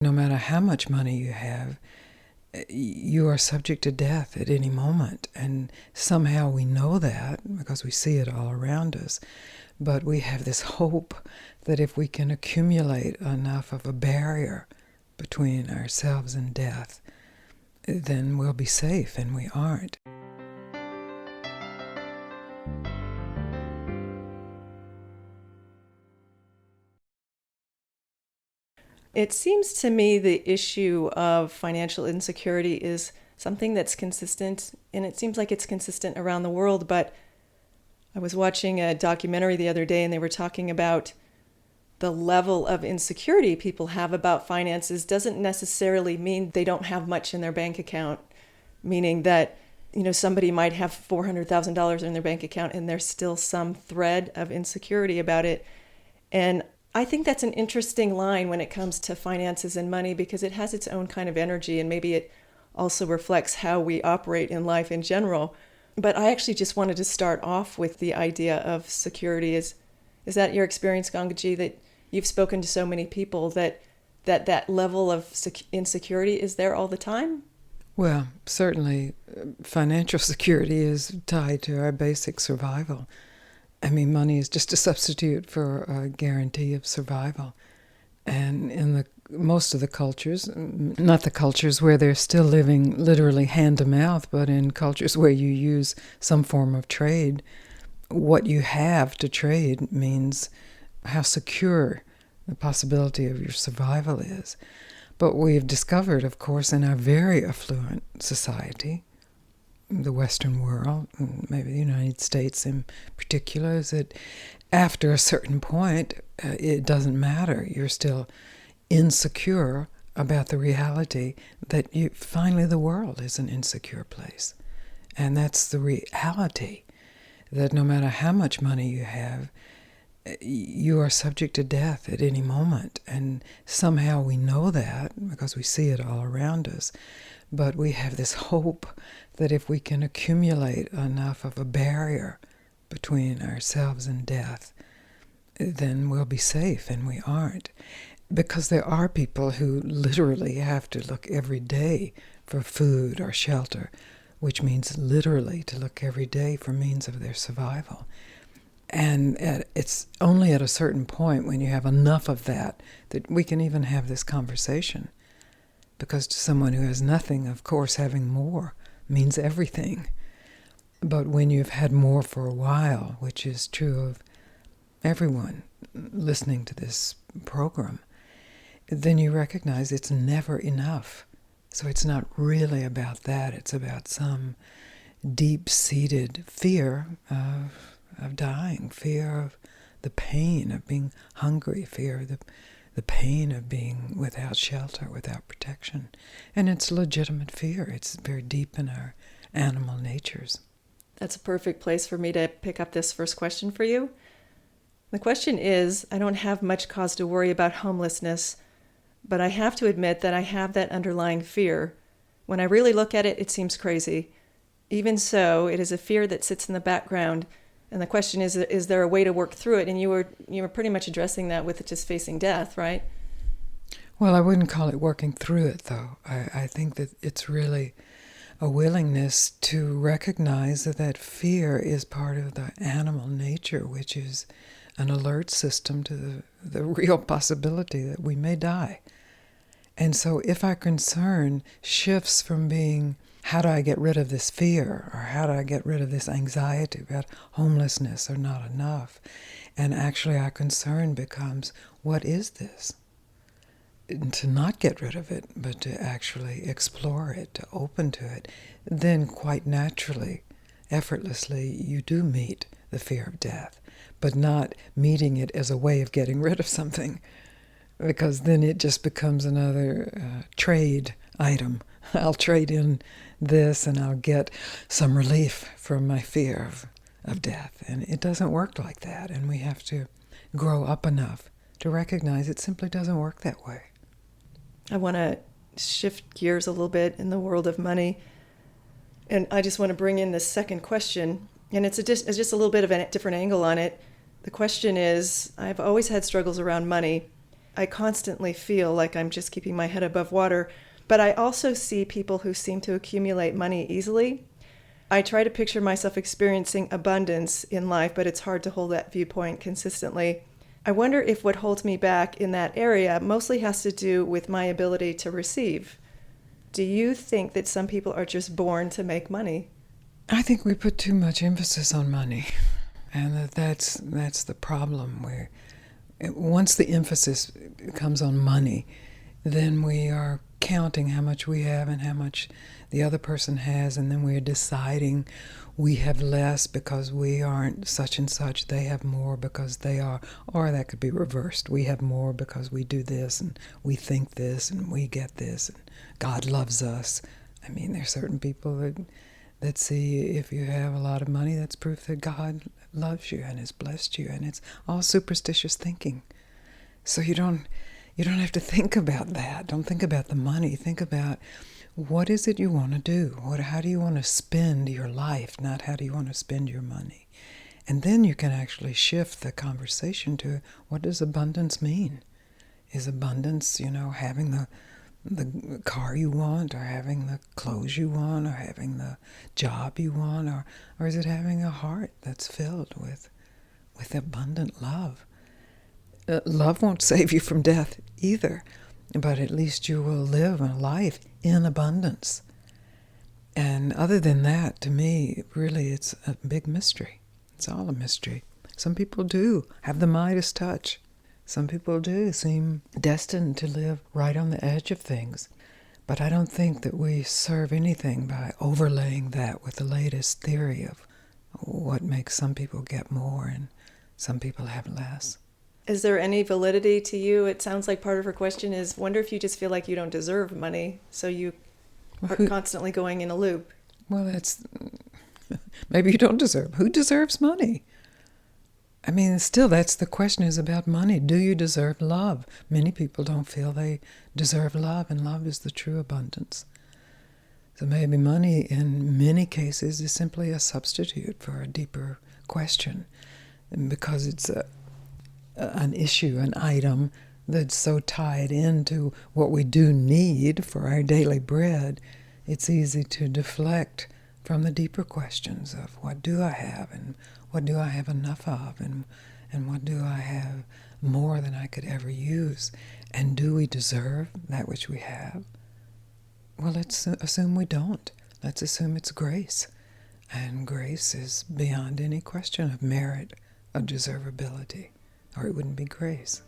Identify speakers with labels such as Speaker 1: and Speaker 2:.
Speaker 1: No matter how much money you have, you are subject to death at any moment. And somehow we know that because we see it all around us. But we have this hope that if we can accumulate enough of a barrier between ourselves and death, then we'll be safe, and we aren't.
Speaker 2: It seems to me the issue of financial insecurity is something that's consistent, and it seems like it's consistent around the world. But I was watching a documentary the other day, and they were talking about the level of insecurity people have about finances doesn't necessarily mean they don't have much in their bank account, meaning that somebody might have $400,000 in their bank account and there's still some thread of insecurity about it. And I think that's an interesting line when it comes to finances and money, because it has its own kind of energy, and maybe it also reflects how we operate in life in general. But I actually just wanted to start off with the idea of security. Is that your experience, Gangaji, that you've spoken to so many people that level of insecurity is there all the time?
Speaker 1: Well, certainly financial security is tied to our basic survival. I mean, money is just a substitute for a guarantee of survival. And in most of the cultures, not the cultures where they're still living literally hand to mouth, but in cultures where you use some form of trade, what you have to trade means how secure the possibility of your survival is. But we've discovered, of course, in our very affluent society, the Western world, and maybe the United States in particular, is that after a certain point, it doesn't matter. You're still insecure about the reality that finally the world is an insecure place. And that's the reality, that no matter how much money you have, you are subject to death at any moment. And somehow we know that because we see it all around us. But we have this hope that if we can accumulate enough of a barrier between ourselves and death, then we'll be safe, and we aren't. Because there are people who literally have to look every day for food or shelter, which means literally to look every day for means of their survival. And it's only at a certain point when you have enough of that we can even have this conversation. Because to someone who has nothing, of course, having more means everything. But when you've had more for a while, which is true of everyone listening to this program, then you recognize it's never enough. So it's not really about that. It's about some deep-seated fear of dying, fear of the pain of being hungry, fear of the pain of being without shelter, without protection. And it's legitimate fear. It's very deep in our animal natures.
Speaker 2: That's a perfect place for me to pick up this first question for you. The question is, I don't have much cause to worry about homelessness, but I have to admit that I have that underlying fear. When I really look at it, it seems crazy. Even so, it is a fear that sits in the background. And the question is there a way to work through it? And you were pretty much addressing that with just facing death, right?
Speaker 1: Well, I wouldn't call it working through it, though. I think that it's really a willingness to recognize that fear is part of the animal nature, which is an alert system to the real possibility that we may die. And so if our concern shifts from being, how do I get rid of this fear, or how do I get rid of this anxiety about homelessness or not enough, and actually our concern becomes, what is this? And to not get rid of it, but to actually explore it, to open to it, then quite naturally, effortlessly, you do meet the fear of death, but not meeting it as a way of getting rid of something, because then it just becomes another trade item. I'll trade in this and I'll get some relief from my fear of death. And it doesn't work like that. And we have to grow up enough to recognize it simply doesn't work that way.
Speaker 2: I want to shift gears a little bit in the world of money. And I just want to bring in this second question. And it's just a little bit of a different angle on it. The question is, I've always had struggles around money. I constantly feel like I'm just keeping my head above water. But I also see people who seem to accumulate money easily. I try to picture myself experiencing abundance in life, but it's hard to hold that viewpoint consistently. I wonder if what holds me back in that area mostly has to do with my ability to receive. Do you think that some people are just born to make money?
Speaker 1: I think we put too much emphasis on money, and that's the problem. Where once the emphasis comes on money, then we are counting how much we have and how much the other person has, and then we're deciding we have less because we aren't such and such, they have more because they are, or that could be reversed. We have more because we do this, and we think this, and we get this, and God loves us. I mean, there's certain people that see if you have a lot of money, that's proof that God loves you and has blessed you, and it's all superstitious thinking. So you don't have to think about that. Don't think about the money. Think about what is it you want to do? How do you want to spend your life, not how do you want to spend your money? And then you can actually shift the conversation to what does abundance mean? Is abundance, having the car you want, or having the clothes you want, or having the job you want, or is it having a heart that's filled with abundant love? Love won't save you from death either, but at least you will live a life in abundance. And other than that, to me, really, it's a big mystery. It's all a mystery. Some people do have the Midas touch. Some people do seem destined to live right on the edge of things. But I don't think that we serve anything by overlaying that with the latest theory of what makes some people get more and some people have less.
Speaker 2: Is there any validity to you? It sounds like part of her question is, wonder if you just feel like you don't deserve money, so you are constantly going in a loop.
Speaker 1: Well, that's maybe you don't deserve. Who deserves money? I mean, still, that's the question is about money. Do you deserve love? Many people don't feel they deserve love, and love is the true abundance. So maybe money, in many cases, is simply a substitute for a deeper question, and because it's an issue, an item that's so tied into what we do need for our daily bread, it's easy to deflect from the deeper questions of what do I have, and what do I have enough of, and what do I have more than I could ever use, and do we deserve that which we have? Well, let's assume we don't. Let's assume it's grace, and grace is beyond any question of merit, of deservability, or it wouldn't be grace.